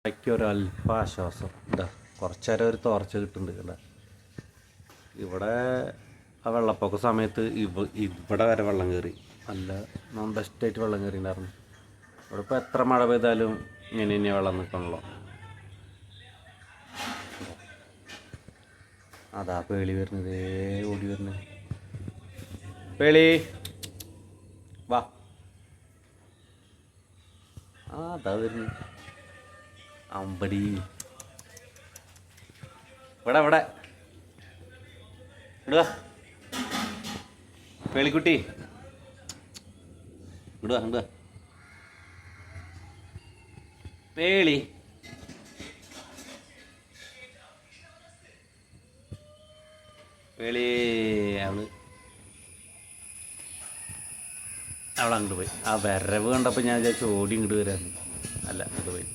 ഒരല്പാശ്വാസം എന്താ കുറച്ച് നേരം ഒരു തോർച്ച കിട്ടുന്നുണ്ട് അല്ല. ഇവിടെ ആ വെള്ളപ്പൊക്ക സമയത്ത് ഇവിടെ വരെ വെള്ളം കയറി, നല്ല ബെസ്റ്റായിട്ട് വെള്ളം കയറിയിട്ടുണ്ടായിരുന്നു. ഇവിടെ ഇപ്പോൾ എത്ര മഴ പെയ്താലും ഇങ്ങനെ തന്നെയാണ് വെള്ളം നിൽക്കണല്ലോ. അതാ പേളി വരുന്നത്, ഓടി വരുന്നത്. പേളി വാ, അതാ വരുന്നത്. അമ്പടി ഇവിടെ ഇവിടെ ഇടുക പേളിക്കുട്ടി, ഇടുക ഇടുക പേളി. പേളി അവൾ അങ്ങോട്ട് പോയി. ആ വരവ് കണ്ടപ്പോൾ ഞാൻ വിചാരിച്ചു ഓടി ഇങ്ങോട്ട് വരാമെന്ന്. അല്ല, അങ്ങോട്ട് പോയി.